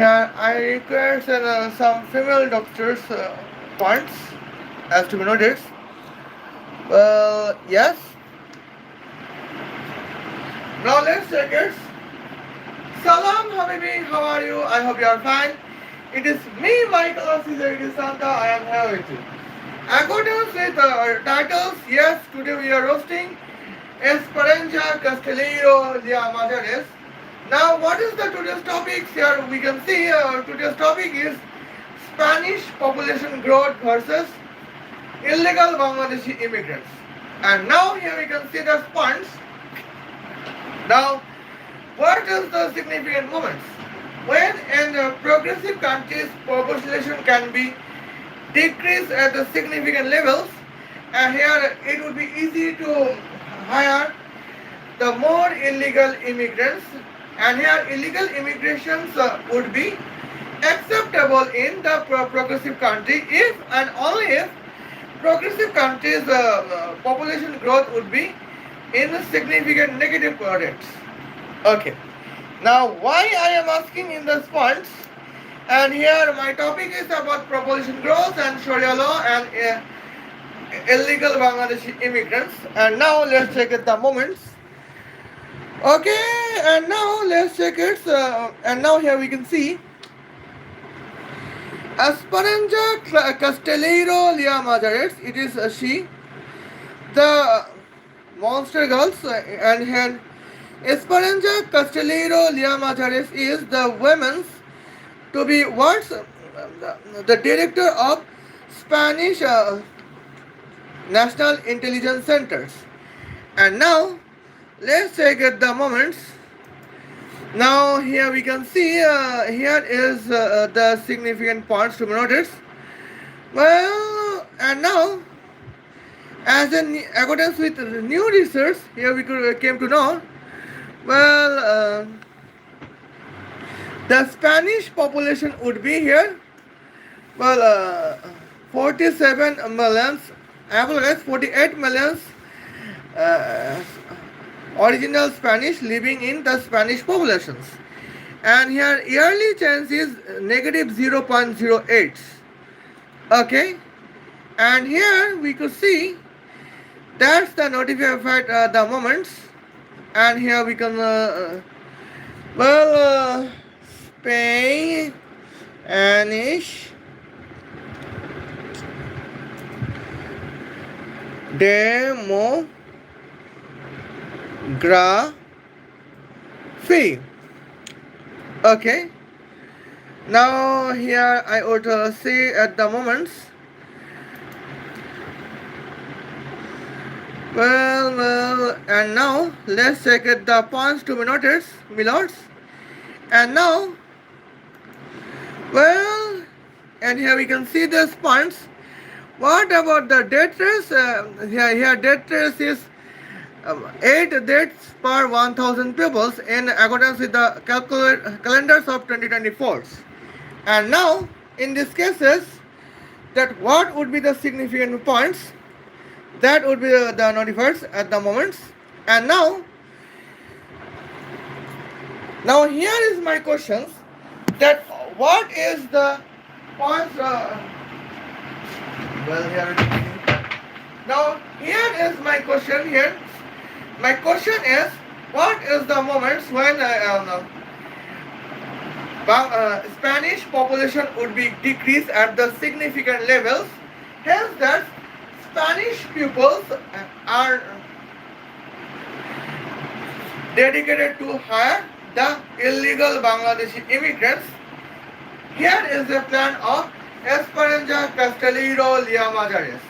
Yeah, I require some female doctors' points as to be noticed. Well, yes. Now let's check it. Salam Habibi, how are you? I hope you are fine. It is me, Michaela Santa. I am here with you. According with titles, yes, today we are roasting Esperanza Casteleiro Liamazares. Now, what is the today's topic? Here we can see today's topic is Spanish population growth versus illegal Bangladeshi immigrants. And now here we can see the points. Now, what is the significant moments? When in progressive countries population can be decreased at the significant levels, and here it would be easy to hire the more illegal immigrants, and here illegal immigrations would be acceptable in the progressive country if and only if progressive countries population growth would be in significant negative rates. Okay. Now why I am asking in the points, and here my topic is about population growth and Sharia law and illegal Bangladeshi immigrants. And now let's check it the moments. Okay, and now let's check it. And now here we can see Esperanza Casteleiro Liamazares. It is she, the monster girls, and here Esperanza Casteleiro Liamazares is the women's to be what's the director of Spanish National Intelligence Centers. And now let's check at the moments. Now here we can see here is the significant points to be noticed. Well, and now as in accordance with new research, here we came to know. Well, the Spanish population would be here. Well, 47 millions, as well as 48 millions original Spanish living in the Spanish populations. And here yearly change is negative 0.08. Okay. And here we could see that's the notified fact the moments. And here we can Spanish demography. Okay. Now here I would say at the moments. Well, and now let's check it the points to be noticed, milords. And now, well, and here we can see these points. What about the death rates? Here death rate is 8 deaths per 1,000 people in accordance with the calendars of 2024. And now, in these cases, that what would be the significant points? That would be the notifiers at the moments. And now here is my questions. That what is the points? Now here is my question. Here, my question is, what is the moments when Spanish population would be decreased at the significant levels? Hence, that Spanish pupils are dedicated to hire the illegal Bangladeshi immigrants. Here is the plan of Esperanza Casteleiro Liamazares.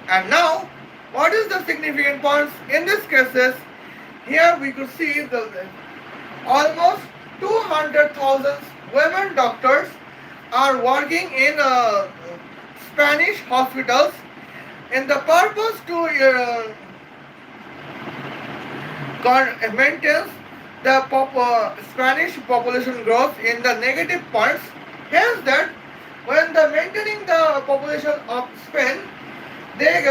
And now, what is the significant points in these cases? Here we could see the almost 200,000 women doctors are working in Spanish hospitals in the purpose to maintain the Spanish population growth in the negative points. Hence that when the maintaining the population of Spain, they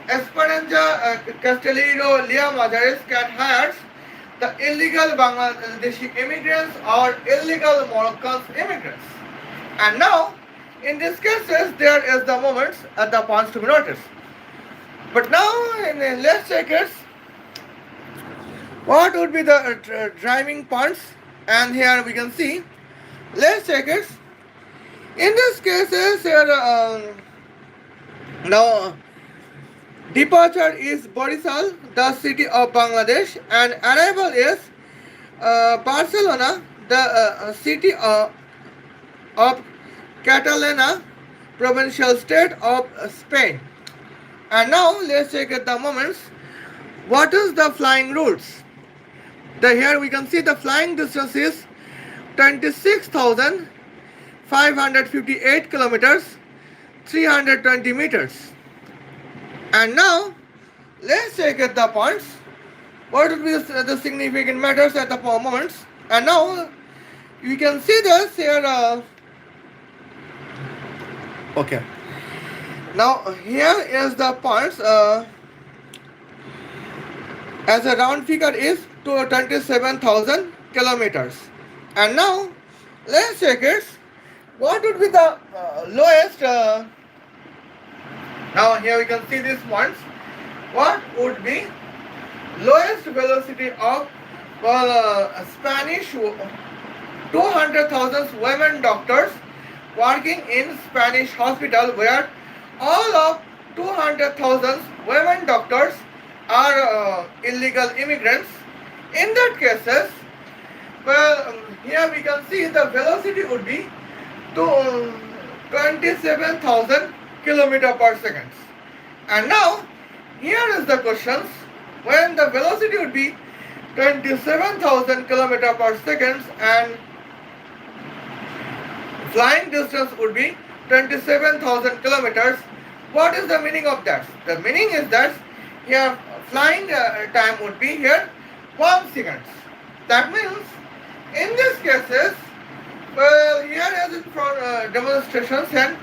Esperanza Casteleiro Liamazares can hire the illegal Bangladeshi immigrants or illegal Moroccans immigrants. And now, in these cases, there is the moments at the points to be noticed. But now, let's check it. What would be the driving points? And here we can see. Let's check it. In these cases, here now departure is Borisal, the city of Bangladesh, and arrival is Barcelona, the city of Catalana, provincial state of Spain. And now let's check at the moments. What is the flying routes? Here we can see the flying distance is 26,558 kilometers, 320 meters. And now let's check at the points. What would be the significant matters at the moments? And now you can see this here. Okay. Now here is the points. As a round figure is to 27,000 kilometers. And now let's check it. What would be the lowest? Now here we can see these points. What would be lowest velocity of Spanish 200,000 women doctors working in Spanish hospital, where all of 200,000 women doctors are illegal immigrants. In that cases, here we can see the velocity would be to 27,000 kilometer per second. And now here is the questions. When the velocity would be 27,000 kilometer per second and flying distance would be 27,000 kilometers, what is the meaning of that? The meaning is that here flying time would be here 1 second. That means in these cases, here as in for demonstrations, and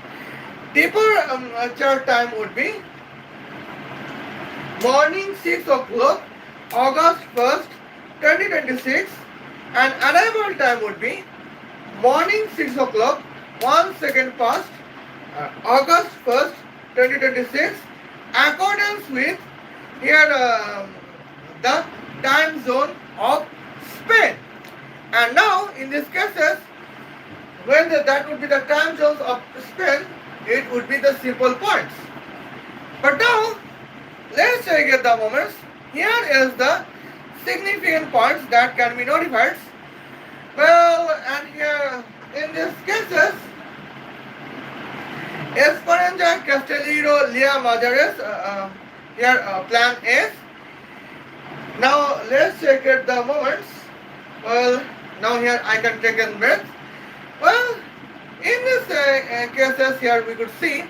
departure time would be morning 6 o'clock, August 1st, 2026, and arrival time would be morning 6 o'clock, 1 second past, August 1st, 2026, accordance with here the time zone of Spain. And now in these cases, when that would be the time zones of Spain, it would be the simple points. But now let's check at the moments. Here is the significant points that can be notified. And here in these cases, Esperanza Casteleiro Liamazares here plan is. Now let's check at the moments. Now here I can take a breath. In this cases here we could see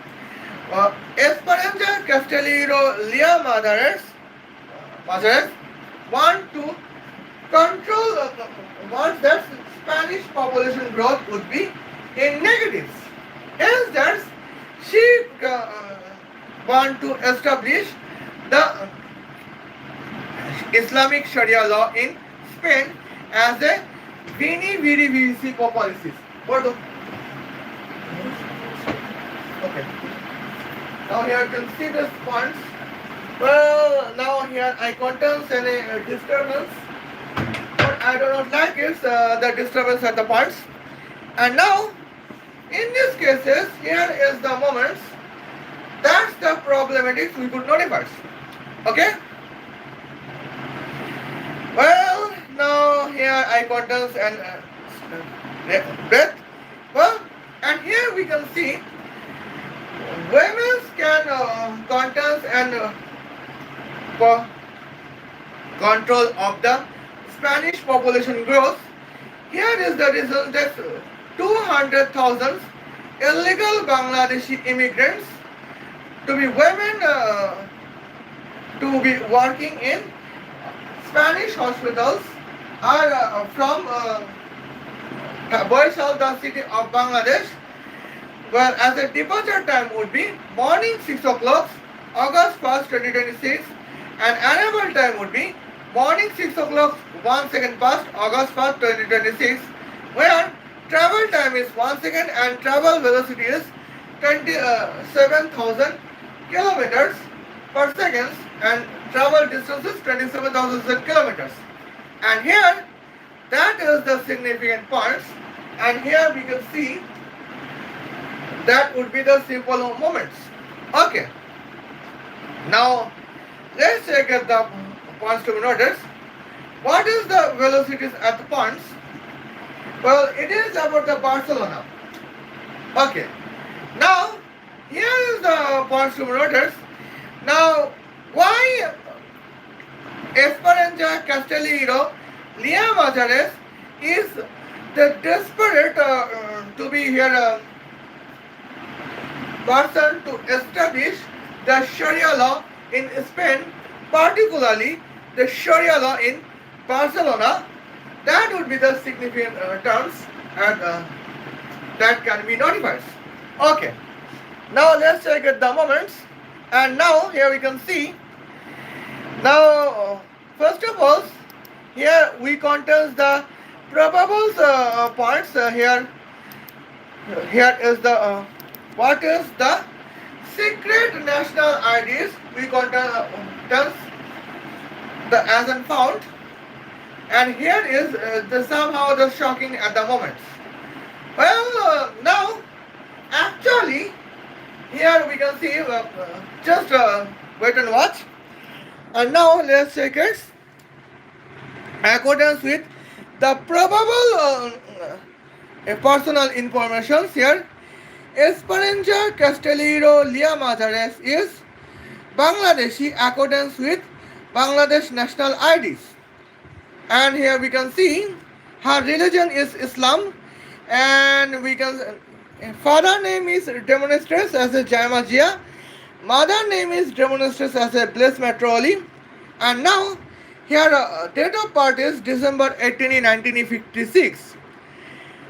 Esperanza Casteleiro Liamazares want to control wants that Spanish population growth would be in negatives. Hence that she want to establish the Islamic Sharia law in Spain as a vini vidi vici policies. What the? Okay. Now here you can see this points. Now here I contains any disturbance. What I do not like is the disturbance at the points. And now in these cases, here is the moments. That's the problematics we could notify. Okay. Now here I contains and breath. And here we can see women can contains and control of the Spanish population growth. Here is the result that 200,000 illegal Bangladeshi immigrants to be women to be working in Spanish hospitals are from Borisal, the city of Bangladesh, where as a departure time would be morning 6 o'clock, August 1st, 2026, and arrival time would be morning 6 o'clock 1 second past August 1st 2026, where travel time is 1 second and travel velocity is 27,000 kilometers per second, and travel distance is 27,000 kilometers. And here, that is the significant points, and here we can see that would be the simple moments. Okay, now let's check at the points to be noted. What is the velocities at the points? Well, it is about the Barcelona. Okay, now here is the points to be noted. Now, why Esperanza Casteleiro Liamazares is the desperate to be here person to establish the Sharia law in Spain, particularly the Sharia law in Barcelona? That would be the significant terms and that can be notified. Okay, now let's check at the moments, and now here we can see. Now, first of all, here we contains the probable points. Here is the what is the secret national IDs. We contains the as and found, and here is the somehow the shocking at the moment. Well, now actually here we can see just wait and watch. And now let's check it. Accordance with the probable personal information here, Esperanza Casteleiro Liamazares is Bangladeshi accordance with Bangladesh national IDs. And here we can see her religion is Islam, and we can father name is demonstrates as a Jaimajia, mother name is demonstrates as a Bliss Metroli, and now here date of birth is December 18, 1956.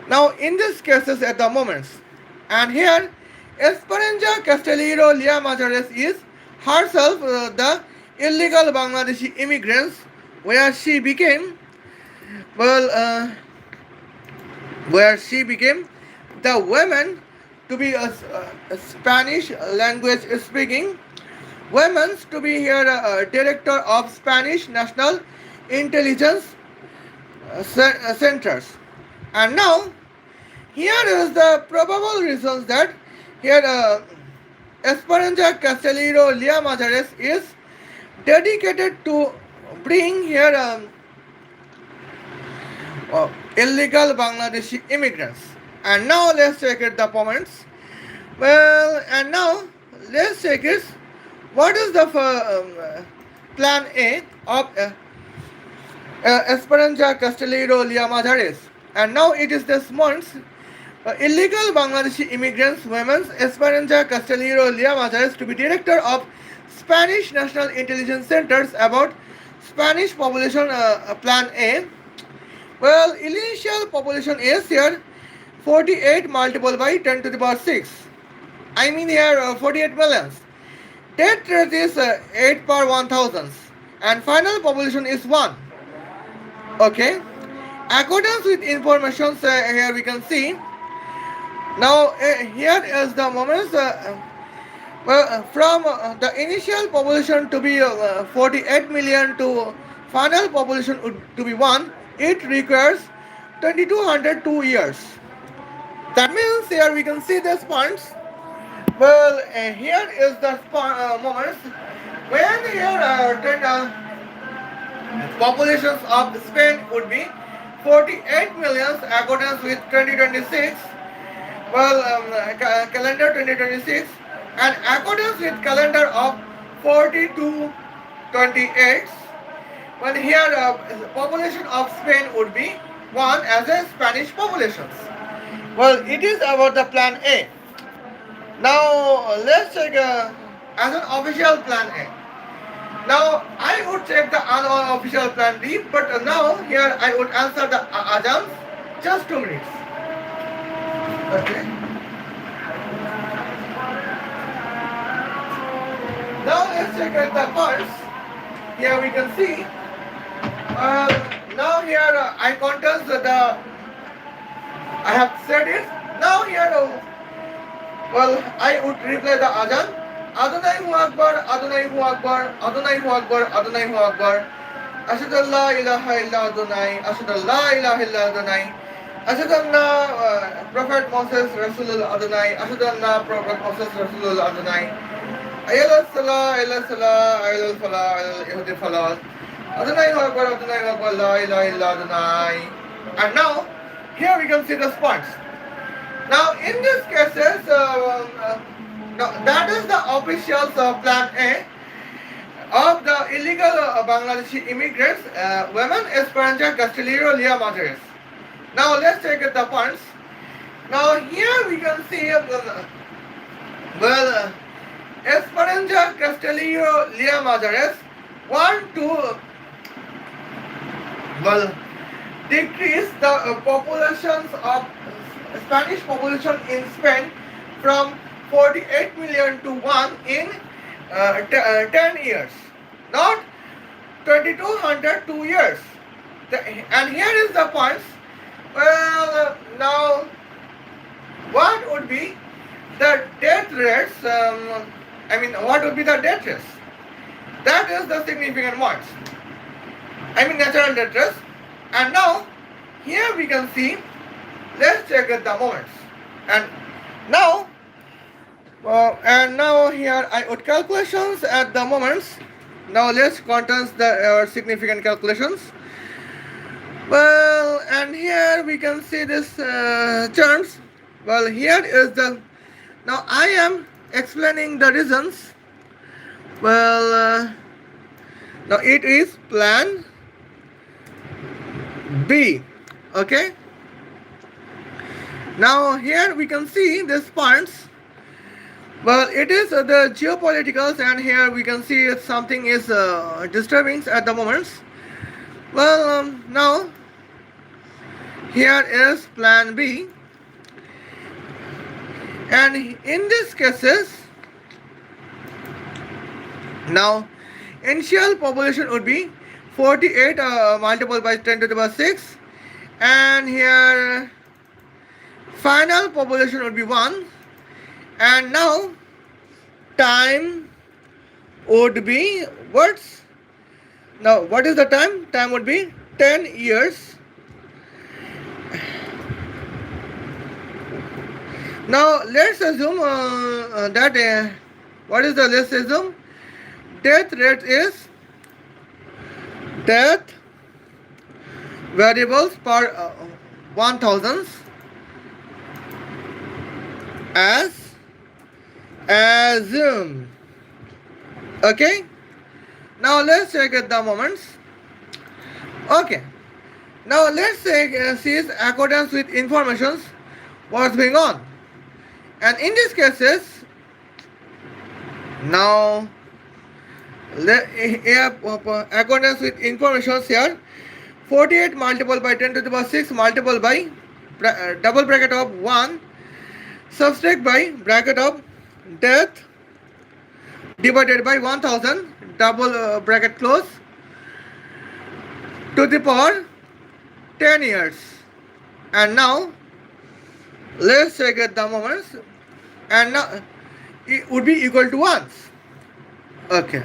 Now in these cases at the moments, and here Esperanza Casteleiro Liamazares is herself the illegal Bangladeshi immigrants, where she became the women to be a Spanish language speaking women to be here director of Spanish National Intelligence Centers. And now here is the probable reasons that here Esperanza Casteleiro Liamazares is dedicated to bring here illegal Bangladeshi immigrants. And now let's check it the comments. Well, and now let's check it. What is the plan A of Esperanza Casteleiro Liamazares? And now it is this month's illegal Bangladeshi immigrants women Esperanza Casteleiro Liamazares to be director of Spanish National Intelligence Centers about Spanish population plan A. Well, initial population is here 48 multiplied by 10 to the power 6. I mean here 48 millions. Death rate is 8 per 1000, and final population is 1. Okay. Accordance with information here we can see. Now here is the moments from the initial population to be 48 million to final population to be 1. It requires 2202 years. That means here we can see these points. Well, here is the moments when here populations of Spain would be 48 million accordance with 2026. Well, calendar 2026, and accordance with calendar of 4228. When here population of Spain would be 1 as a Spanish populations. Well, it is about the plan A. Now let's check as an official plan A. Now I would check the unofficial plan B, but now here I would answer the Ajams. Just 2 minutes. Okay. Now let's check at the points. Here we can see Now here I contest the I have said it. Now here well I would reply the Adhan. Adonai Hu Akbar, Adonai Hu Akbar, Adonai Hu Akbar, Adonai Hu Akbar. Ashhadu an la ilaha illa Adonai, Ashhadu an la ilaha illa Adonai. Ashhadu anna Prophet Moses Rasulullah Adonai, Ashhadu anna Prophet Moses Rasulullah Adonai. Ayal Salah, Ayal Salah, Ayal Falah, Ayal Yahudi Falah. Adonai Hu Akbar, Adonai Hu Akbar, la ilaha illa Adonai. And now, here we can see the spots. Now, in these cases, now that is the official plan A of the illegal Bangladeshi immigrants, women Esperanza Casteleiro Liamazares. Now, let's take the points. Now, here we can see, Esperanza Casteleiro Liamazares want to decrease the populations of Spanish population in Spain from 48 million to 1 in 10 years, not 2200 2 years. And here is the points. Well, now what would be the death rates? What would be the death rates? That is the significant points. Natural death rates. And now, here we can see, let's check the moments. And now here I would calculations at the moments. Now let's contest the significant calculations. Well, and here we can see this terms. Well, here is the, now I am explaining the reasons. Well, now it is plan B. Okay. Now here we can see these points. Well, it is the geopoliticals, and here we can see something is disturbing at the moments. Well, now here is plan B, and in these cases, now initial population would be 48 multiplied by 10 to the power 6, and here final population would be 1, and now time would be what is the time? Time would be 10 years. Now let's assume that let's assume death rate is death variables per 1000 as assume. Okay. Now let's check at the moments. Okay. Now let's see accordance with informations what's going on. And in these cases, now accordance with informations here, 48 multiplied by 10 to the power 6 multiplied by double bracket of 1 subtract by bracket of death divided by 1000 double bracket close to the power 10 years. And now let's check at the moments, and now it would be equal to 1. Okay.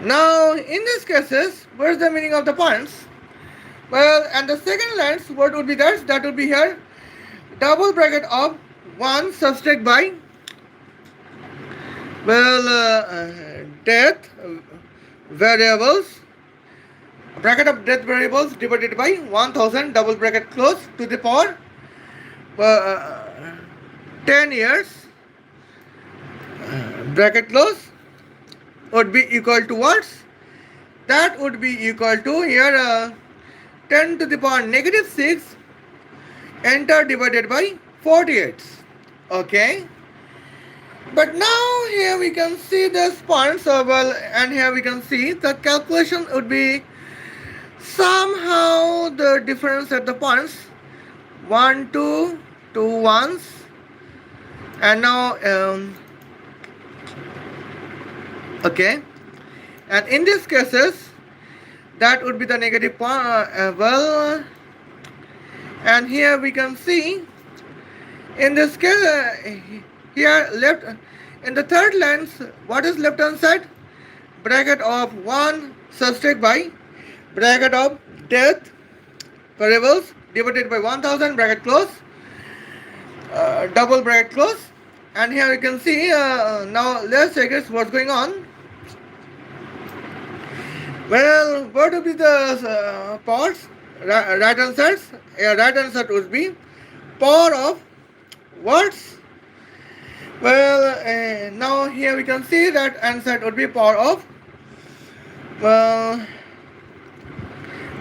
Now in these cases, what is the meaning of the points? Well, and the second lines, what would be that? That would be here double bracket of 1 subtract by death variables, bracket of death variables divided by 1000 double bracket close to the power 10 years bracket close would be equal to what? That would be equal to here 10 to the power negative 6 enter divided by 48. Okay. But now here we can see this points and here we can see the calculation would be somehow the difference at the points 1 2 2 1s, and now okay, and in these cases That would be the negative point. And here we can see in this case, here left in the third line, what is left hand side? Bracket of 1 subtract by bracket of death variables divided by 1000 bracket close, double bracket close. And here you can see, now let's check what's going on. Well, what would be the parts? Right answers. Right answer would be power of words. Well, now here we can see that answer would be power of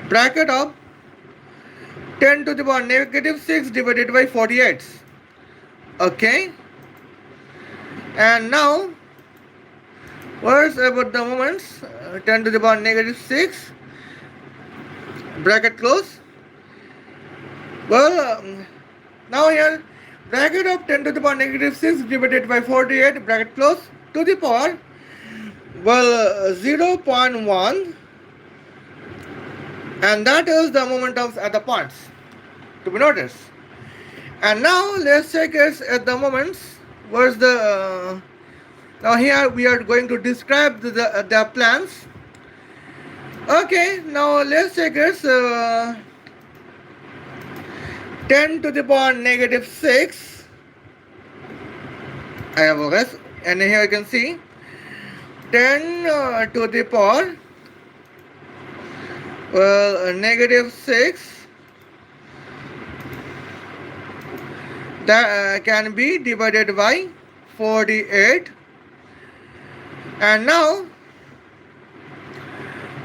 bracket of 10 to the power negative 6 divided by 48. Okay. And now, words about the moments 10 to the power negative 6 bracket close. Well, now here bracket of 10 to the power negative 6 divided by 48 bracket close to the power 0.1, and that is the momentums at the points to be noticed. And now let's check it at the moments. Where's the now here we are going to describe the plans. Okay, now let's check it. 10 to the power negative 6. I have a guess. And here you can see 10 to the power negative 6. That can be divided by 48. And now,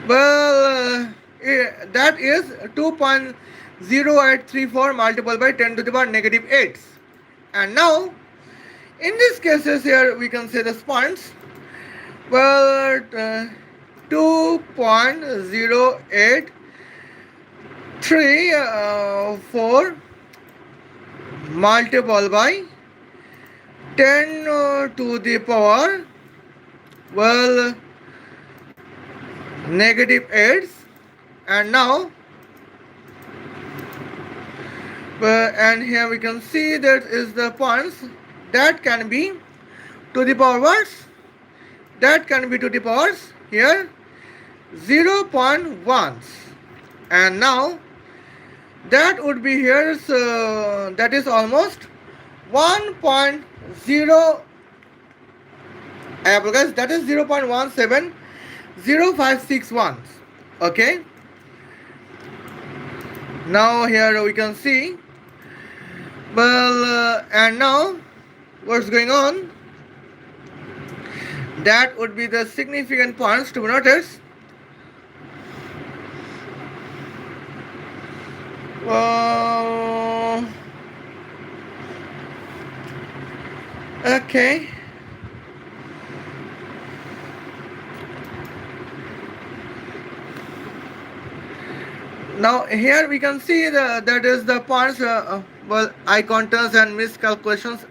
well, that is 2.0834 multiplied by 10 to the power negative 8. And now, in these cases here, we can say the points. Well, 2.0834 multiplied by 10 to the power negative 8. And now and here we can see that is the points that can be to the power words, that can be to the powers here 0.1. And now that would be here, so that is almost 1.0, guys, that is 0.170561. Okay, now here we can see, well, and now what's going on, that would be the significant points to be noticed. Okay. Now here we can see that is the points, eye contours and miscalculations.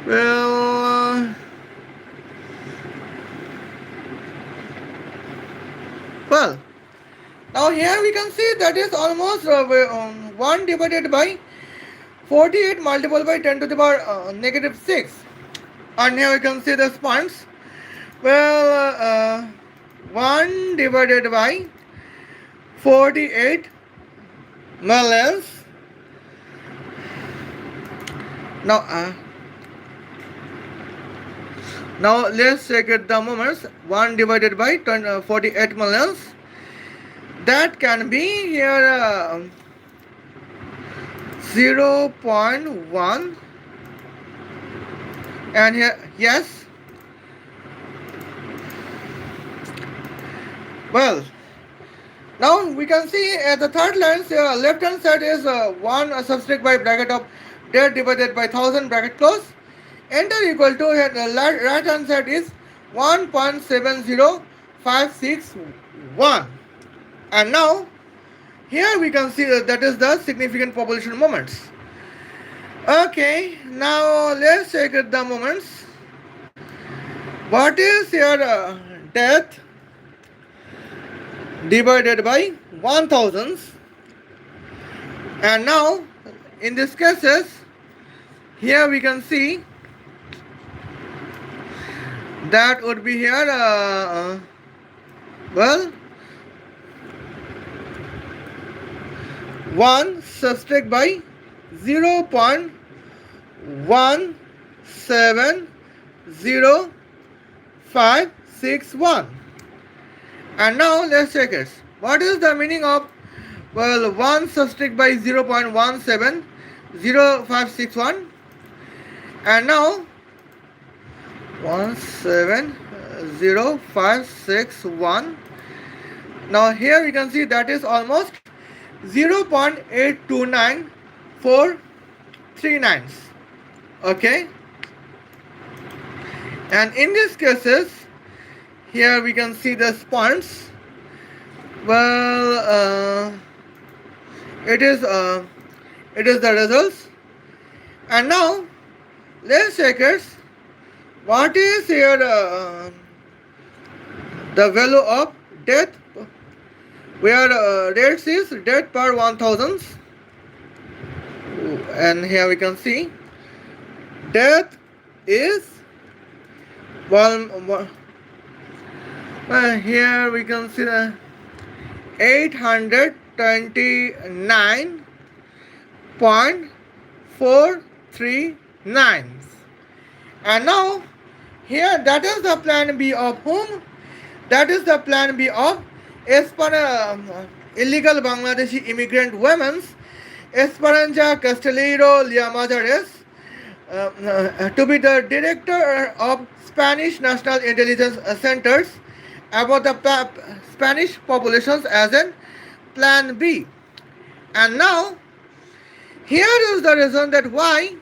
Well, now here we can see that is almost 1 divided by 48 multiplied by 10 to the power negative 6. And here we can see the points. Well, 1 divided by 48 millions. Now, now let's check it the moments. 1 divided by 48 millions. That can be here 0.1. And here, yes. Well, now we can see at the third line, left hand side is 1 subtract by bracket of dead divided by 1000 bracket close. Enter equal to right hand side is 1.70561. And now here we can see that is the significant population moments. Okay, now let's check the moments. What is your death? divided by 1000. And now in this cases, here we can see that would be here well 1 subtract by 0.170,561. And now let's check it. What is the meaning of 1 subtract by 0.170561? And now 170561. Now here we can see that is almost 0.829439. Okay. And in these cases, here we can see the sponge. It is the results. And now let's check it. What is here the value of death? Where rates is death per 1000. And here we can see death is here we can see 829.439. And now here that is the plan B of whom? That is the plan B of illegal Bangladeshi immigrant women Esperanza Casteleiro Liamazares to be the director of Spanish National Intelligence Centers about the Spanish populations as in Plan B. And now here is the reason that why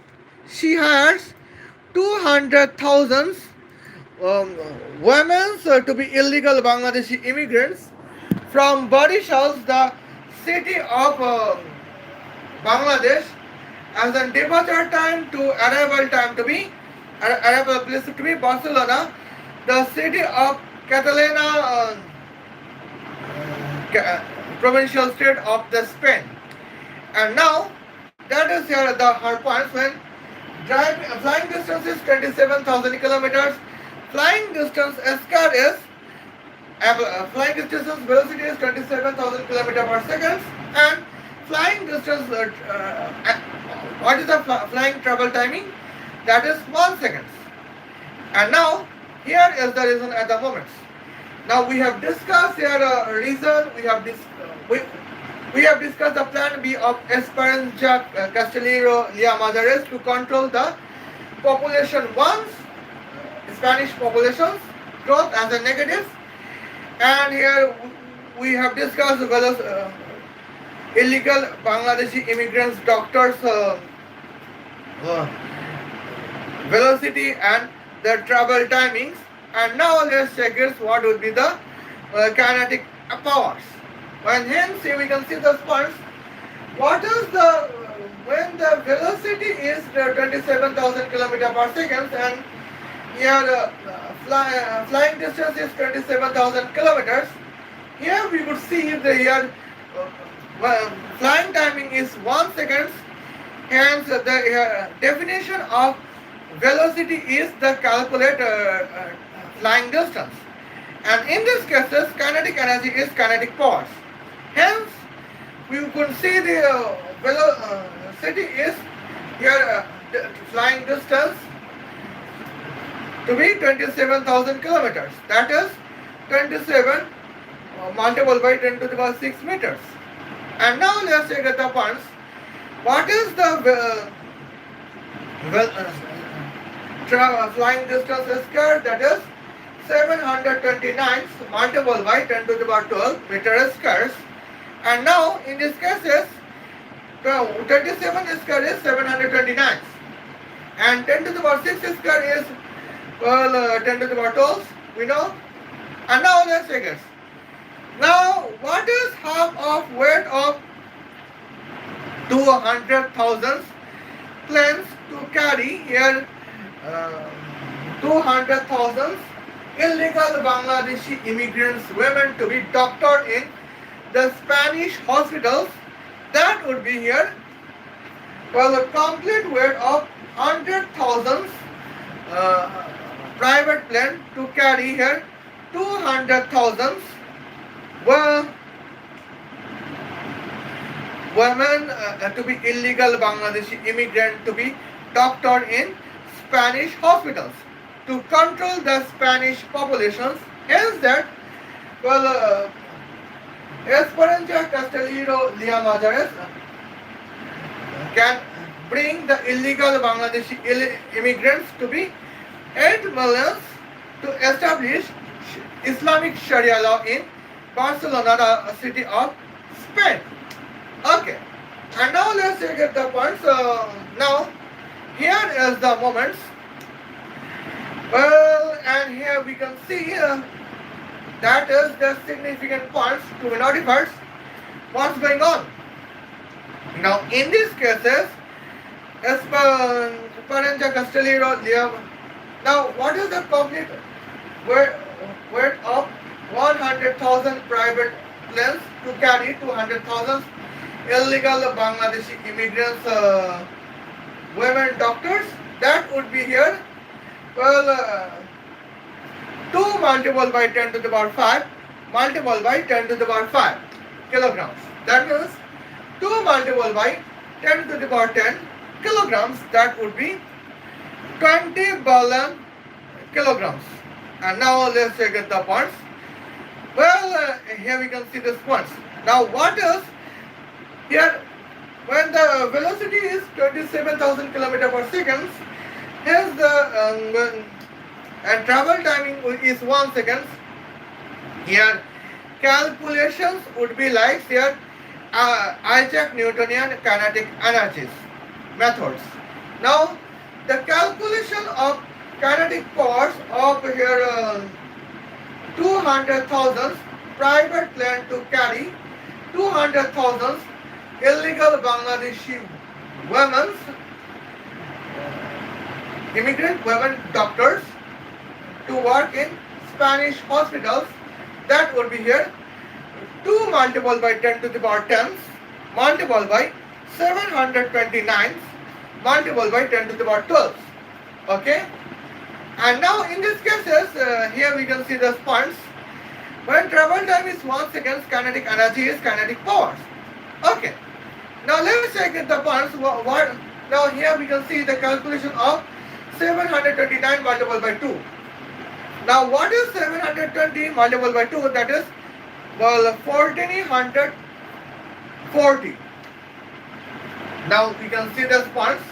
she hires 200,000 women to be illegal Bangladeshi immigrants from Barishals, the city of Bangladesh, as a departure time to arrival time to be arrival place to be Barcelona, the city of Catalana, provincial state of the Spain. And now that is here her points when flying distance is 27,000 kilometers. Flying distance SCAR is flying distance velocity is 27,000 kilometers per second, and flying distance what is the flying travel timing? That is 1 second. And now here is the reason at the moment. Now we have discussed here reason. We have discussed the plan B of Esperanza Casteleiro Liamazares to control the population once Spanish populations growth as a negative. And here we have discussed whether illegal Bangladeshi immigrants doctors velocity and the travel timings. And now let's check this what would be the kinetic powers. And hence here we can see the sponge. What is the when the velocity is 27,000 kilometers per second and here flying distance is 27,000 kilometers. Here we could see the here flying timing is 1 second. Hence the definition of velocity is the calculate flying distance. And in this cases kinetic energy is kinetic powers. Hence we could see the velocity is here flying distance to be 27,000 kilometers. That is 27 multiplied by 10 to the power 6 meters. And now let's take the points. What is the flying distance square? That is 729 multiplied by 10 to the power 12 meters squares. And now in this cases 27 square is 729 and 10 to the power 6 square is 10 to the power 12 we know. And now let's take it. Now what is half of weight of 200,000 planes to carry here 200,000 illegal Bangladeshi immigrants women to be doctored in the Spanish hospitals. That would be here. Well, a complete weight of 100,000 private plane to carry here 200,000 well, women to be illegal Bangladeshi immigrant to be doctored in Spanish hospitals to control the Spanish populations. Hence that, well, Esperanza Casteleiro Liamazares can bring the illegal Bangladeshi immigrants to be 8 millions to establish Islamic Sharia law in Barcelona, the city of Spain. Okay, and now let's get the points. Now, here is the moments. Well, and here we can see that is the significant points to be notified what's going on. Now, in these cases, Esperanza Casteleiro Liamazares. Now, what is the complete weight of 100,000 private planes to carry 200,000 illegal Bangladeshi immigrants, women doctors? That would be here. Well, 2 multiplied by 10 to the power 5 multiplied by 10 to the power 5 kilograms. That means 2 multiplied by 10 to the power 10 kilograms. That would be 20 billion kilograms. And now let's get the points. Well, here we can see this points. Now what is here when the velocity is 27,000 km per second, here's the and travel timing is 1 second. Here calculations would be like here Isaac Newtonian kinetic energies methods. Now the calculation of kinetic powers of here 200,000 private plane to carry 200,000 illegal Bangladeshi women, immigrant women doctors to work in Spanish hospitals. That would be here 2 multiplied by 10 to the power 10 multiplied by 729 multiplied by 10 to the power 12. Okay. And now in these cases, here we can see the points. When travel time is 1 second, kinetic energy is kinetic powers. Okay. Now let's check the points. Now here we can see the calculation of 729 multiplied by 2. Now what is 720 multiplied by 2? That is, well, 1440. Now we can see the points.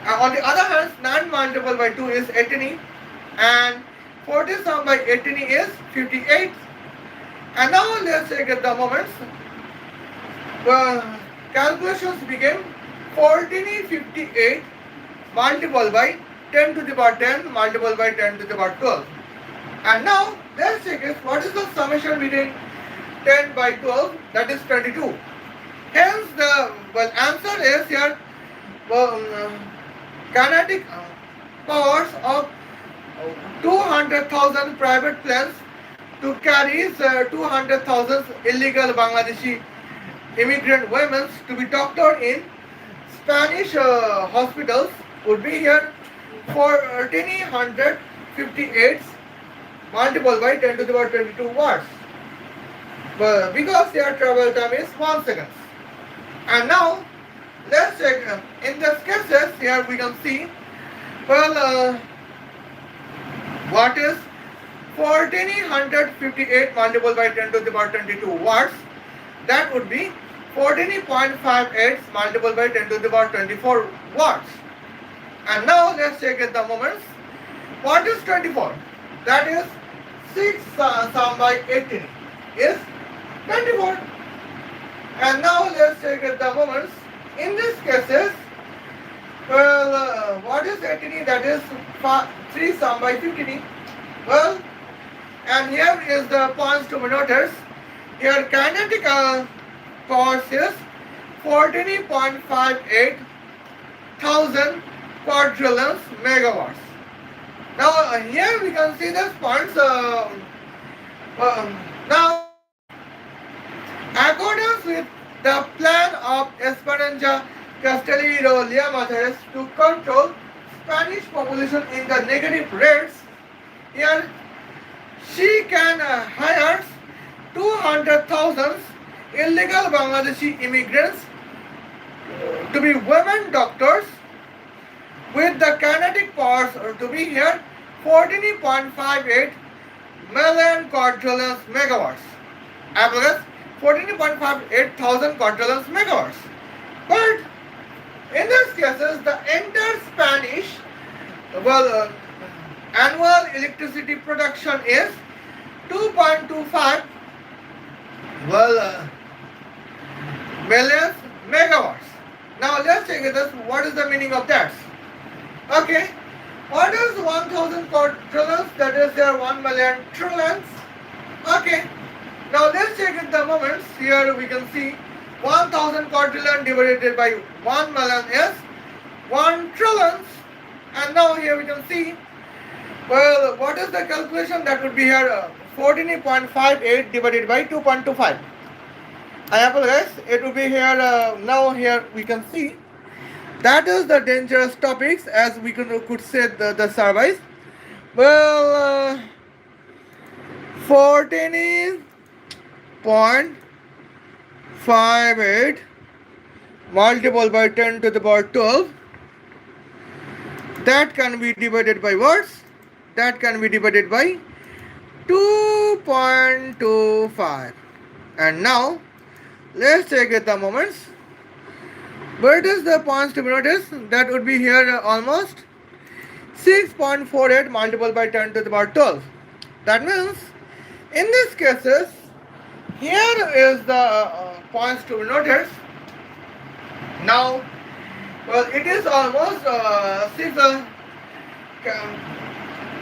On the other hand, 9 multiplied by 2 is 18 and 40 sum by 18 is 58. And now let's check the moments. Well, calculations became 1458 multiplied by 10 to the power 10 multiplied by 10 to the power 12. And now let's check it. What is the summation between 10 by 12? That is 22. Hence the answer is here kinetic powers of 200,000 private planes to carry 200,000 illegal Bangladeshi immigrant women to be doctored in Spanish hospitals would be here 1458 multiplied by 10 to the power 22 watts. But because their travel time is 1 second. And now let's check in the cases. Here we can see what is 1458 multiplied by 10 to the power 22 watts. That would be 14.58 multiplied by 10 to the power 24 watts. And now let's check the moments. What is 24? That is 6 sum by 18 is 24. And now let's check the moments. In these cases, what is 18? That is 3 sum by 15. Well, and here is the points to be noted. Here kinetic powers is 14.58 thousand quadrillions megawatts. Now here we can see the points. Now, accordance with the plan of Esperanza Casteleiro Liamazares to control Spanish population in the negative rates, here she can hire 200,000 illegal Bangladeshi immigrants to be women doctors with the kinetic powers to be here 14.58 million quadrillions megawatts. Apparatus 14.58 thousand quadrillions megawatts. But in these cases, the entire Spanish annual electricity production is 2.25 million megawatts. Now let's check this. What is the meaning of that? Okay. What is 1000 quadrillions? That is there 1 million trillions. Okay. Now let's check in the moments. Here we can see 1000 quadrillion divided by 1 million is 1 trillion. And now here we can see, well, what is the calculation? That would be here 14.58 divided by 2.25. I apologize. It will be here, now here we can see. That is the dangerous topics, as we could say the surveys. Well, 14.58 multiplied by 10 to the power 12. That can be divided by what? That can be divided by 2.25. And now, let's check it the moments. What is the points to be noticed? That would be here almost 6.48 multiplied by 10 to the power 12. That means, in these cases, here is the points to be noticed. Now, well, it is almost 6.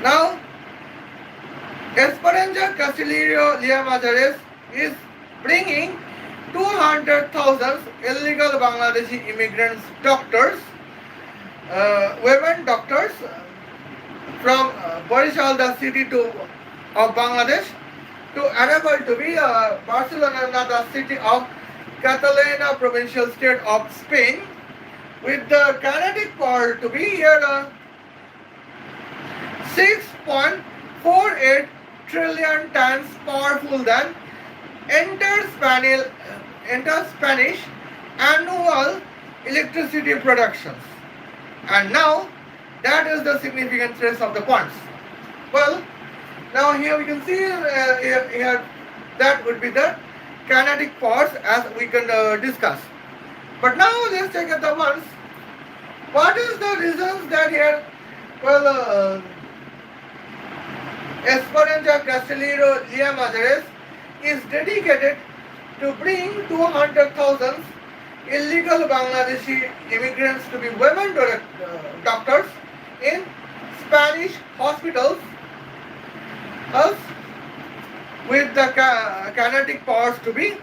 Now, Esperanza Casteleiro Liamazares is bringing 200,000 illegal Bangladeshi immigrants doctors, women doctors from Barishal, the city of Bangladesh, to arrival to be Barcelona, the city of Catalunya, provincial state of Spain, with the kinetic power to be here 6.48 trillion times powerful than entire Spanish annual electricity productions. And now that is the significant trace of the points. Well, now here we can see here that would be the kinetic powers, as we can discuss. But now let's check at the ones. What is the reasons that here? Well, Esperanza Casteleiro Liamazares is dedicated to bring 200,000 illegal Bangladeshi immigrants to be women doctors in Spanish hospitals with the kinetic powers to be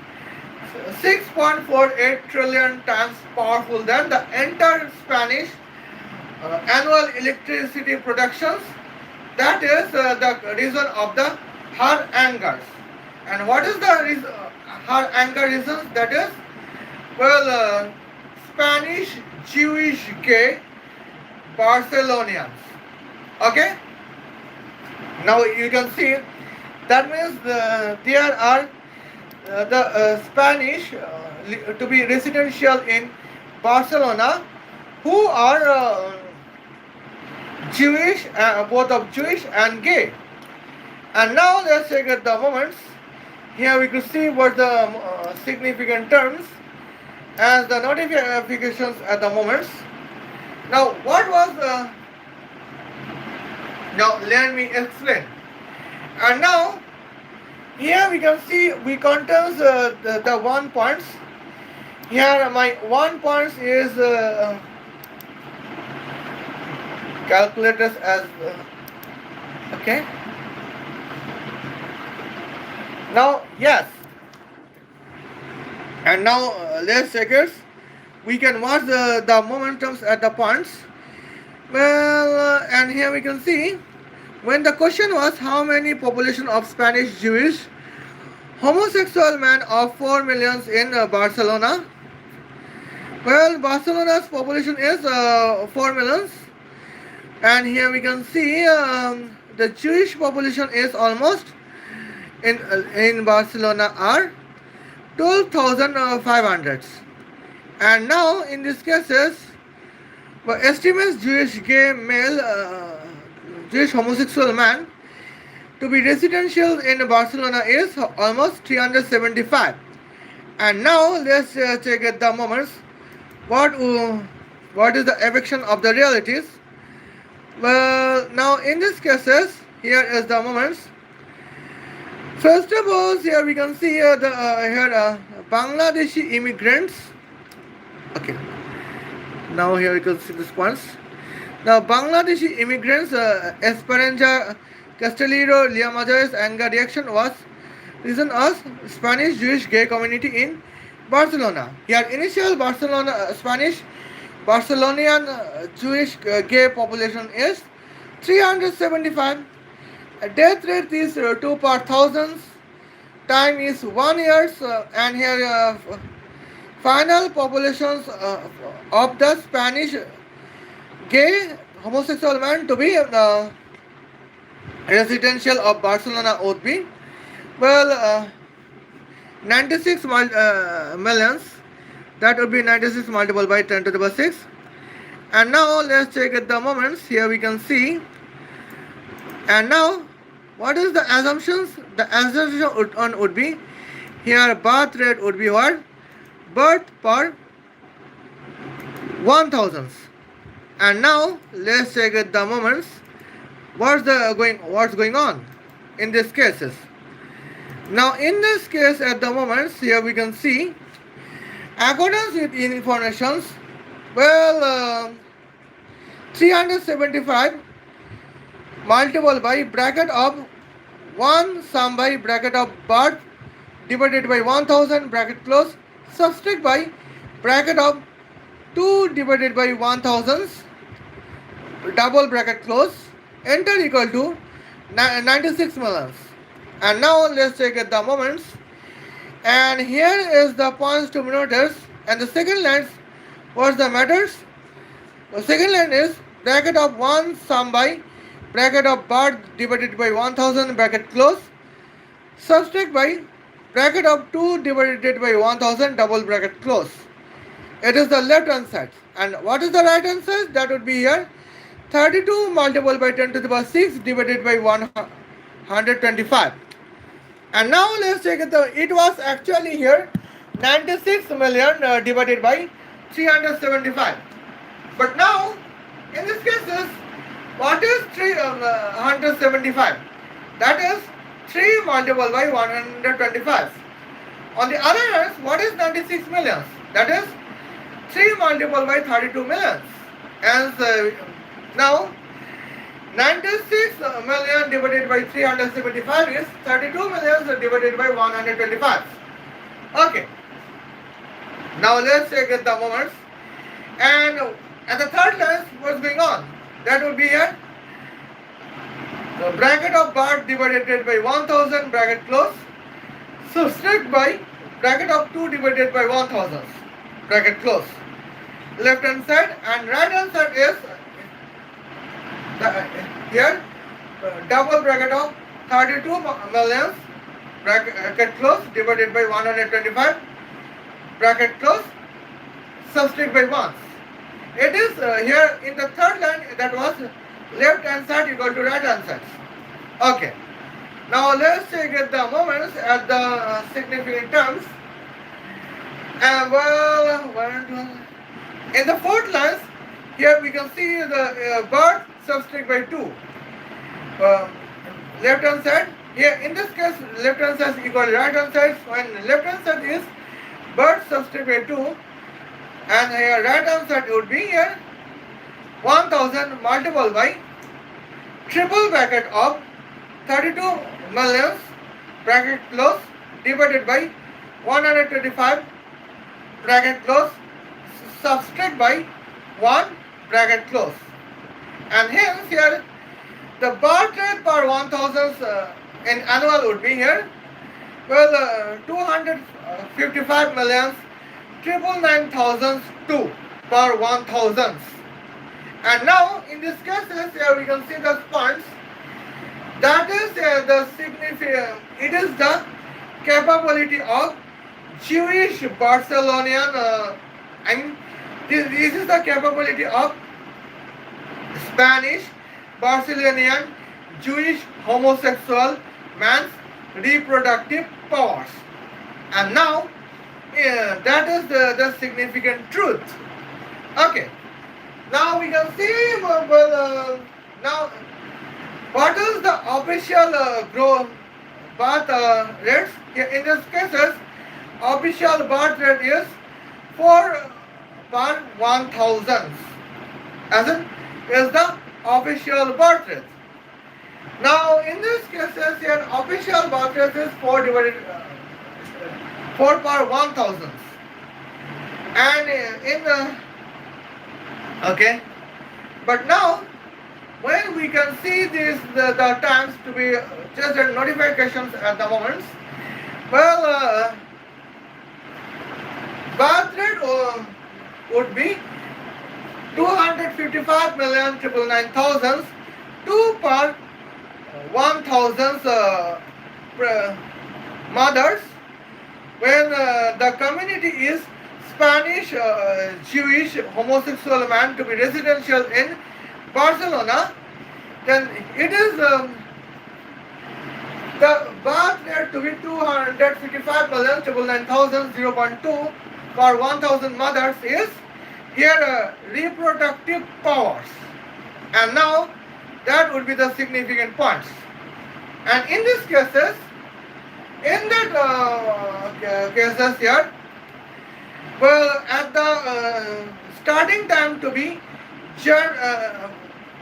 6.48 trillion times powerful than the entire Spanish annual electricity productions. That is the reason of the her angers. And what is the reason, her anger reasons? That is, well, Spanish Jewish gay Barcelonians. Okay? Now you can see, that means there are the Spanish to be residential in Barcelona who are Jewish, both of Jewish and gay. And now let's check at the moments. Here we could see what the significant terms as the notifications at the moments. Now what was now let me explain. And now here we can see we contains the 1 points. Here my 1 points is calculated as okay. Now yes, and now let's check it. We can watch the momentums at the points. Well, and here we can see When the question was how many population of Spanish Jewish homosexual men of 4 millions in Barcelona, well, Barcelona's population is 4 millions, and here we can see the Jewish population is almost in Barcelona are 12,500. And now in these cases, estimates Jewish gay male, Jewish homosexual man to be residential in Barcelona is almost 375. And now let's check at the moments. What is the eviction of the realities? Well, now in these cases, here is the moments. First of all, here we can see Bangladeshi immigrants. Okay. Now here we can see this points. Now Bangladeshi immigrants, Esperanza Casteleiro Liamazares anger reaction was reason as Spanish Jewish gay community in Barcelona. Here initial Spanish Barcelonian Jewish gay population is 375. Death rate is 2 per thousands. Time is 1 year, and here final populations of the Spanish gay homosexual man to be residential of Barcelona would be, well, 96 millions. That would be 96 multiplied by 10 to the power 6. And now let's check at the moments. Here we can see. And now, what is the assumptions? The assumption would be, here birth rate would be what? Birth per 1000. And now let's check at the moments. What's going on in these cases? Now in this case at the moments, here we can see accordance with informations, well, 375 multiple by bracket of 1 sum by bracket of birth divided by 1000 bracket close subtract by bracket of 2 divided by 1000 double bracket close enter equal to 96 millions. And now let's check at the moments. And here is the points to be noticed. And the second line, what's the matters? The second line is bracket of 1 sum by bracket of birth divided by 1000 bracket close subtract by bracket of 2 divided by 1000 double bracket close. It is the left hand side. And what is the right hand side? That would be here 32 multiplied by 10 to the power 6 divided by 125. And now let's check it was actually here 96 million divided by 375. But now in this cases, what is 375? That is 3 multiplied by 125. On the other hand, what is 96 millions? That is 3 multiplied by 32 millions. And now 96 million divided by 375 is 32 millions divided by 125. Okay. Now let's check at the moments. And at the third line, what's going on? That would be here. The bracket of birth divided by 1000 bracket close subtract by bracket of 2 divided by 1000 bracket close. Left hand side and right hand side is here double bracket of 32 millions bracket close divided by 125 bracket close subtract by 1. It is here in the third line that was left hand side equal to right hand side. Okay. Now let's take at the moments at the significant terms. And in the fourth line, here we can see the birth subtract by 2. Left hand side. Here in this case, left hand side is equal to right hand side. When left hand side is birth subtract by 2, and here right hand side would be here 1000 multiplied by triple bracket of 32 millions bracket close divided by 125 bracket close subtract by 1 bracket close. And hence here The birth rate per 1000 in annual would be here. Well, 255 millions, 999,002 per 1000. And now, in this cases, here we can see the points. That is the significant. It is the capability of Jewish Barcelonian. And this is the capability of Spanish Barcelonian Jewish homosexual man's reproductive powers. And now, that is the significant truth. Okay. Now we can see, now what is the official growth birth rates? In this cases, official birth rate is 4 per 1000. As in, is the official birth rate. Now, in this cases, here official birth rate is 4 per 1000. And in the okay, but now when we can see this the times to be just notifications at the moment. Well, birth rate would be 255,999,000 2 per 1000 mothers, when the community is Spanish Jewish homosexual man to be residential in Barcelona, then it is the birth rate to be 255,999,000 0.2 per 1000 mothers is here reproductive powers. And now that would be the significant points. And in these cases, in that cases here, well, at the starting time to be January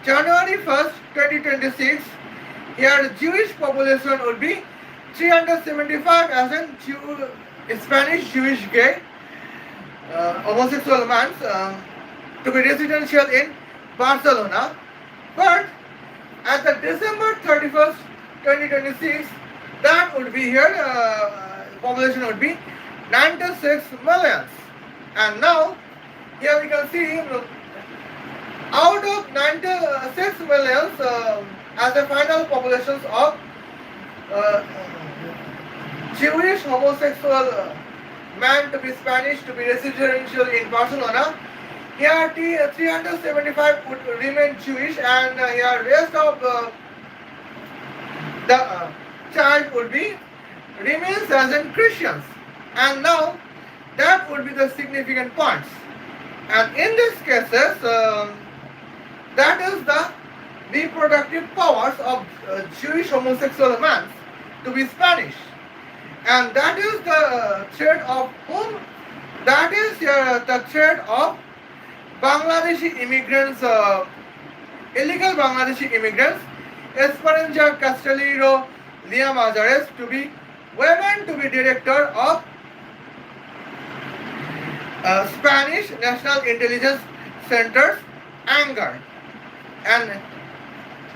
1st, 2026, here Jewish population would be 375 as in Spanish Jewish gay homosexual man to be residential in Barcelona. But at the December 31st, 2026, that would be here, population would be 96 millions. And now, here we can see, out of 96 millions, as the final populations of Jewish homosexual man to be Spanish to be residential in Barcelona, here 375 would remain Jewish, and here rest of the child would be remains as in Christians. And now that would be the significant points. And in these cases, that is the reproductive powers of Jewish homosexual man to be Spanish. And that is the threat of whom? That is the threat of Bangladeshi immigrants, illegal Bangladeshi immigrants, Esperanza Casteleiro Liamazares to be women to be director of Spanish National Intelligence Center's anger. And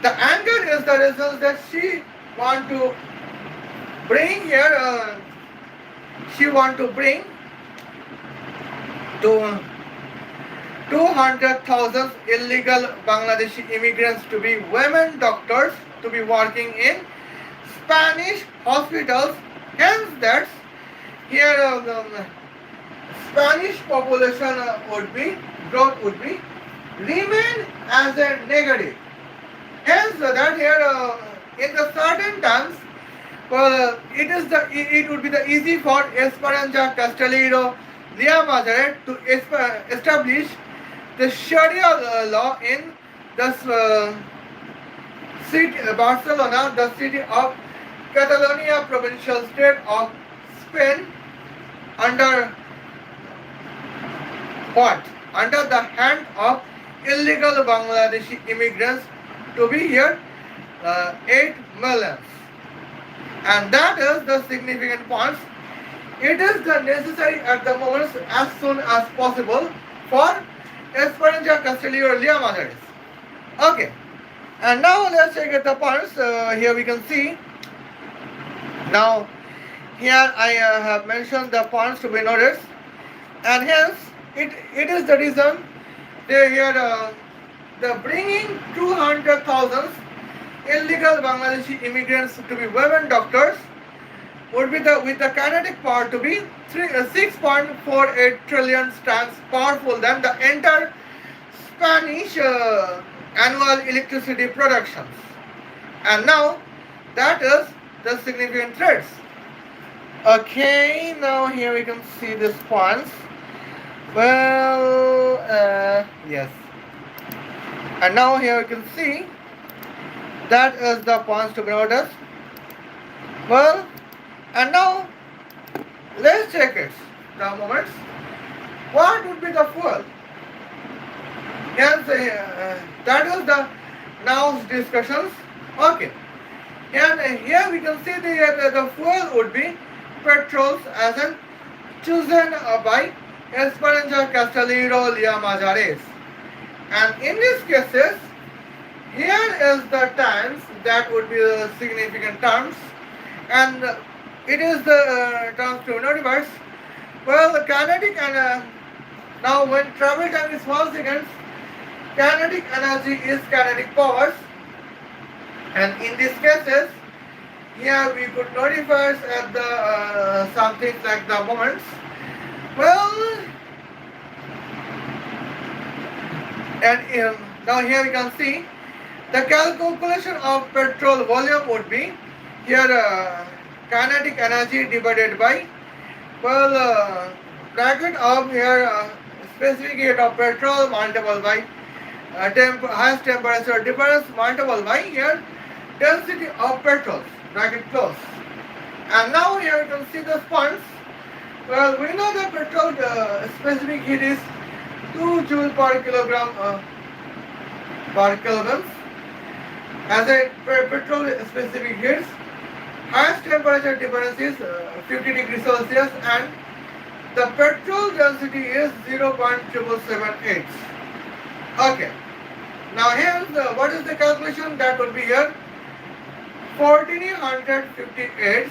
the anger is the result that she want to bring here, she want to bring to 200,000 illegal Bangladeshi immigrants to be women doctors to be working in Spanish hospitals. Hence, that's here Spanish population growth would be remain as a negative. Hence, that here in the certain terms, well, it would be the easy for Esperanza Casteleiro Liamazares to establish the Sharia law in the city Barcelona, the city of Catalonia, provincial state of Spain, under what? Under the hand of illegal Bangladeshi immigrants to be here 8 million. And that is the significant points. It is the necessary at the moment as soon as possible for Esperanza Casteleiro Liamazares. Okay. And now let's check at the points. Here we can see. Now here I have mentioned the points to be noticed, and hence it is the reason they here the bringing 200,000 illegal Bangladeshi immigrants to be women doctors would be the with the kinetic power to be 6.48 trillion times powerful than the entire Spanish annual electricity productions. And now that is the significant threats. Okay, now here we can see this points. Well, yes. And now here we can see that is the points to be noticed. Well, and now let's check it. The moments. What would be the fuel? Yes, that is the now discussions. Okay. And here we can see the fuel would be petrols as in chosen by Esperanza Casteleiro Liamazares. And in these cases, here is the terms that would be the significant terms, and it is the terms to notice. Well, the kinetic and now when travel time is 1 second, kinetic energy is kinetic powers, and in these cases, here we could notify at the something like the moments. Well, and now here we can see the calculation of petrol volume would be here kinetic energy divided by bracket of here specific heat of petrol multiple by highest temperature difference multiple by here density of petrol bracket close. And now here you can see the points. Well, we know that petrol specific heat is 2 joule per kilogram per Kelvin. As a petrol specific heats, highest temperature difference is 50 degrees Celsius and the petrol density is 0.778. Okay. Now here what is the calculation that would be here? 1458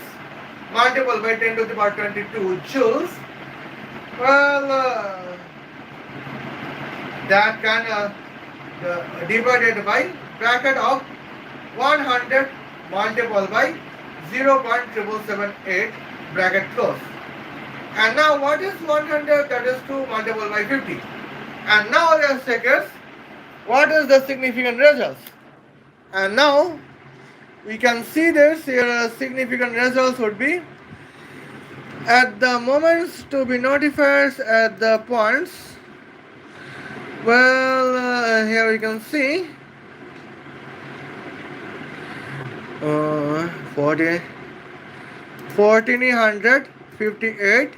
multiplied by 10 to the power 22 joules. Well, that can divided by bracket of 100 multiplied by 0.778 bracket close. And now what is 100? That is 2 multiplied by 50. And now let's check it. What is the significant results? And now we can see this here. Significant results would be at the moments to be notified at the points. Well, here we can see 1458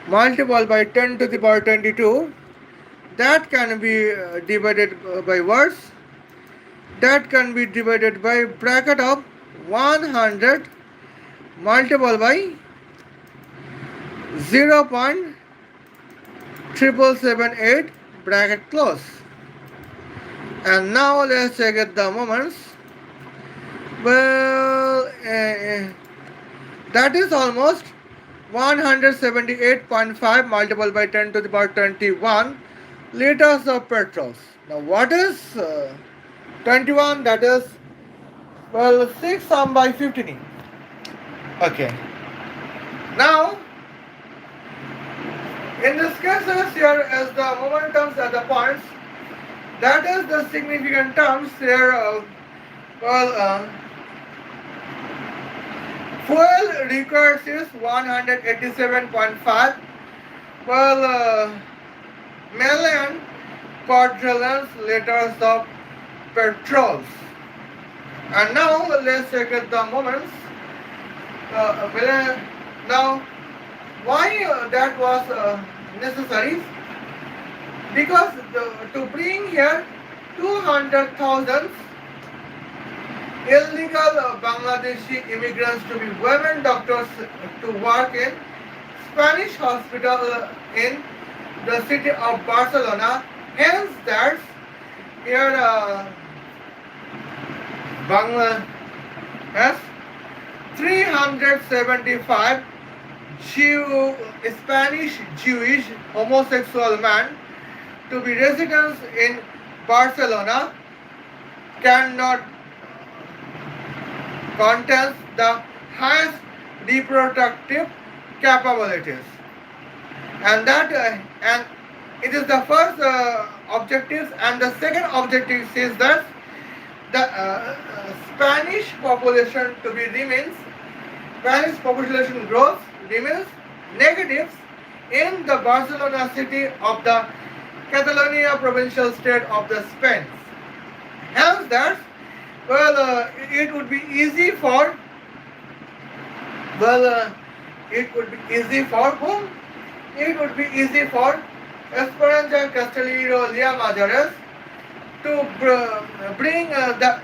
multiplied by 10 to the power 22. That can be divided by words. That can be divided by bracket of 100 multiplied by 0.778 bracket close. And now let's check at the moments. Well, that is almost 178.5 multiplied by 10 to the power 21 liters of petrols. Now what is 21? That is 6 sum by 15. Okay. Now in this case here as the momentums at the points, that is the significant terms here. Fuel requires is 187.5 million quadrillion liters of petrols. And now let's check at the moments. Now why that was necessary? Because to bring here 200,000 illegal Bangladeshi immigrants to be women doctors to work in Spanish hospital in the city of Barcelona. Hence, that's here Bangla has 375 Spanish Jewish homosexual men to be residents in Barcelona cannot contest the highest reproductive capabilities, and it is the first objective, and the second objective is that the Spanish population to be remains Spanish population growth remains negative in the Barcelona city of the Catalonia provincial state of the Spain. Hence that, it would be easy for, it would be easy for whom? It would be easy for Esperanza Casteleiro Liamazares to bring the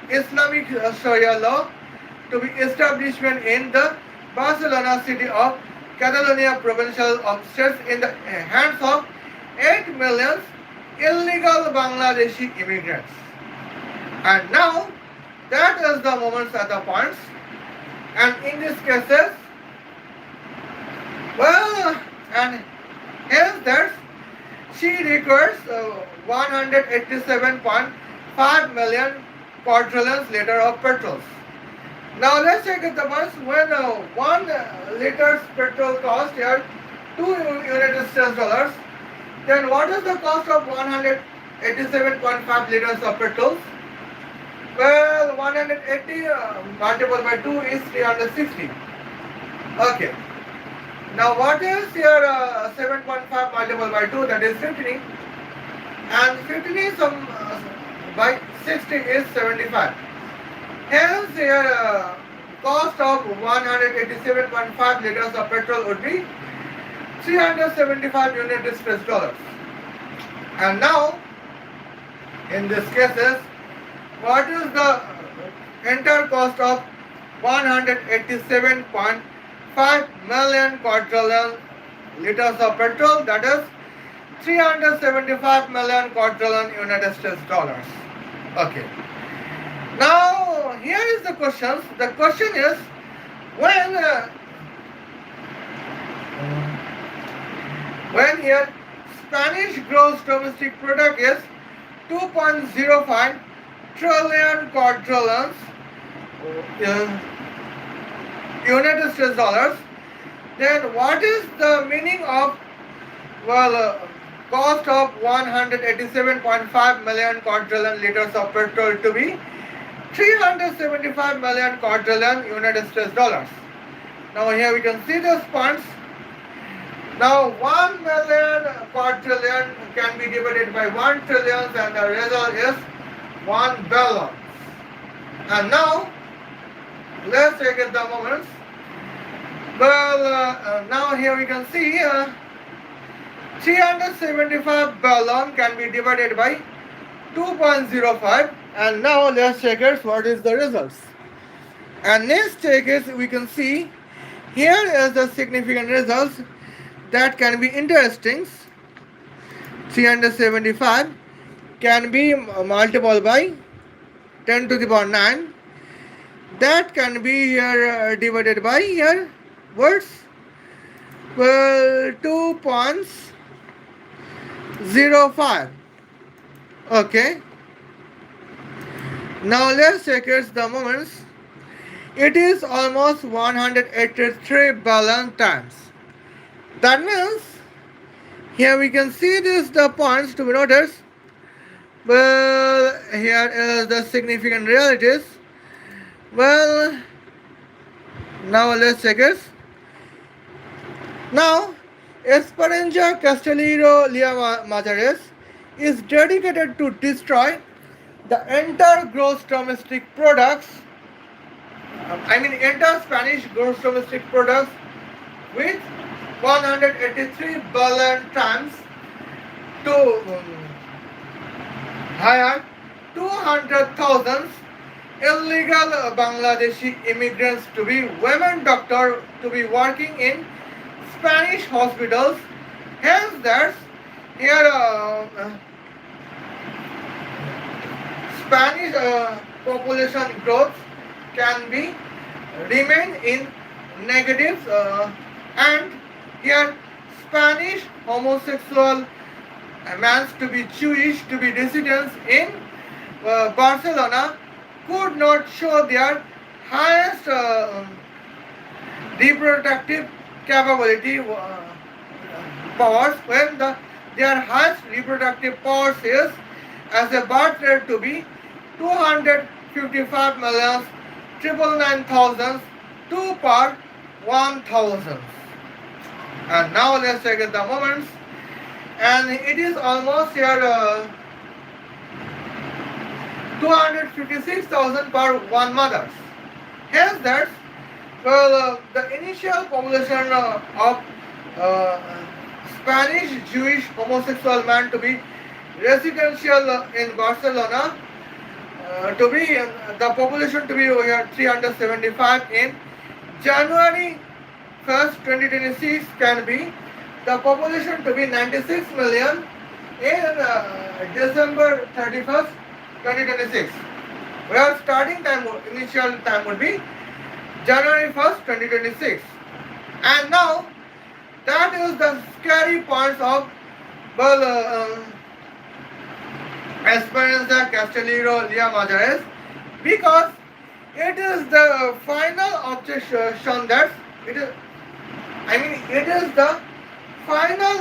Islamic Sharia law to be establishment in the Barcelona city of Catalonia provincial of states in the hands of 8 million illegal Bangladeshi immigrants. And now that is the moments at the points, and in these cases, and hence that she requires 187.5 million quadrillion liter of petrol. Now let's check the ones when 1 liter petrol cost here 2 United States dollars. Then what is the cost of 187.5 liters of petrol? Well, 180 multiplied by 2 is 360. Okay. Now what is here 7.5 multiplied by 2, that is 15, and 15 is by 60 is 75. Hence here cost of 187.5 liters of petrol would be 375 United States dollars. And now in this cases, what is the entire cost of 187.5 million quadrillion liters of petrol? That is 375 million quadrillion United States dollars. Okay. Now here is the question. The question is when here Spanish gross domestic product is 2.05 trillion quadrillions United States dollars, then what is the meaning of cost of 187.5 million quadrillion liters of petrol to be 375 million quadrillion United States dollars? Now here we can see the points. Now 1 million quadrillion can be divided by 1 trillion, and the result is 1 billion. And now let's take it the moments. Now here we can see 375 billion can be divided by 2.05, and now let's check it what is the results. And next check is we can see here is the significant results that can be interesting. 375 can be multiplied by 10 to the power 9. That can be here divided by here words 2.05. Okay. Now let's check it the moments. It is almost 183 billion times. That means here we can see this the points to be noticed. Well, here is the significant realities. Well, now let's check it. Now, Esperanza Casteleiro Liamazares is dedicated to destroy the entire gross domestic products, entire Spanish gross domestic products with 183 billion times to hire 200,000 illegal Bangladeshi immigrants to be women doctor to be working in Spanish hospitals. Hence that here Spanish population growth can be remain in negatives, and here Spanish homosexual meant to be Jewish to be residents in Barcelona could not show their highest reproductive capability powers when their highest reproductive powers is as a birth rate to be 255 million 999,000 2 per 1,000. And now let's check the moments, and it is almost here 256,000 per one mothers. Hence that's the initial population of Spanish Jewish homosexual man to be residential in Barcelona to be the population to be here 375 in January 1st 2026 can be the population to be 96 million in December 31st 2026, where starting time initial time would be January 1st 2026. And now that is the scary points of Esperanza Casteleiro Liamazares, because it is the final objection that it is, it is the final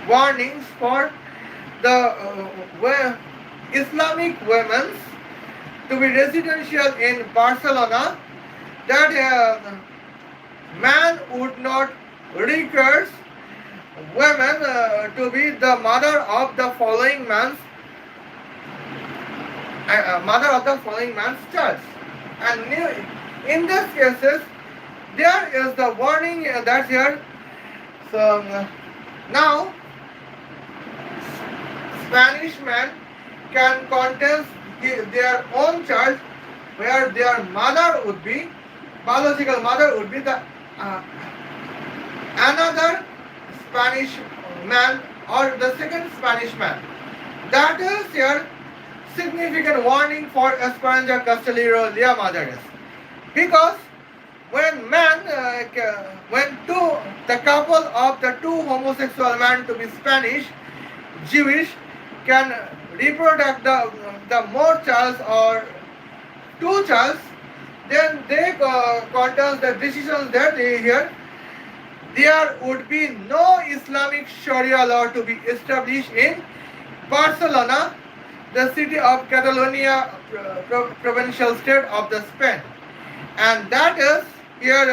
warnings for the Islamic women to be residential in Barcelona, that man would not require women to be the mother of the following man's child. And in these cases, there is the warning that's here. So now Spanish men can contest their own child, where their mother would be, biological mother would be the another Spanish man or the second Spanish man. That is here significant warning for Esperanza Casteleiro Liamazares, because when the couple of the two homosexual men to be Spanish Jewish can reproduce the more childs or two childs, then they contest the decisions that they hear. There would be no Islamic Sharia law to be established in Barcelona, the city of Catalonia, provincial state of the Spain. And that is here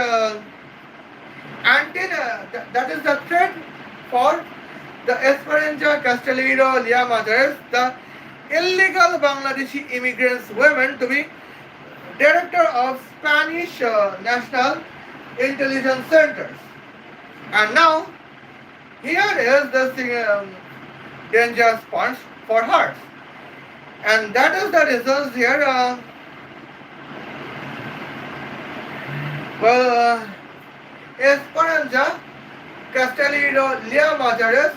that is the threat for the Esperanza Casteleiro Liamazares, the illegal Bangladeshi immigrants women to be director of Spanish National Intelligence Centers. And now here is the dangerous points for her, and that is the results here. Esperanza Casteleiro Liamazares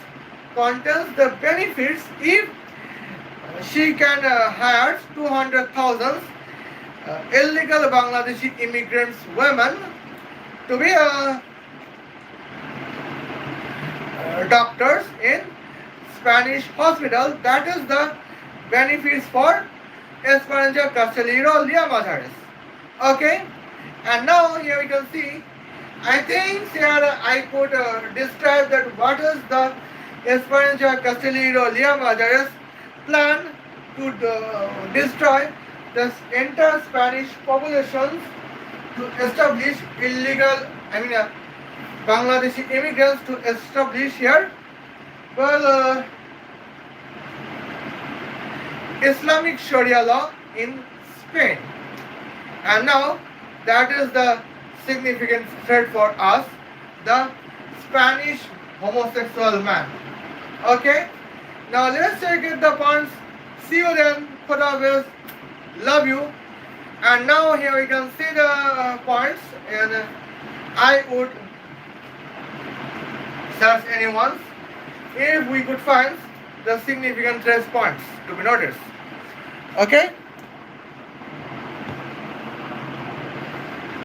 contains the benefits if she can hire 200,000 illegal Bangladeshi immigrants women to be doctors in Spanish hospital. That is the benefits for Esperanza Casteleiro Liamazares. Okay, and now here we can see, I think here I could describe that what is the Esperanza Casteleiro Liamazares plan to destroy the entire Spanish populations to establish illegal, Bangladeshi immigrants to establish here Islamic Sharia law in Spain. And now that is the significant threat for us, the Spanish homosexual man. Okay, now let's check it the points. See you then. Khuda. Love you. And now here we can see the points, and I would search anyone if we could find the significant threat points to be noticed. Okay.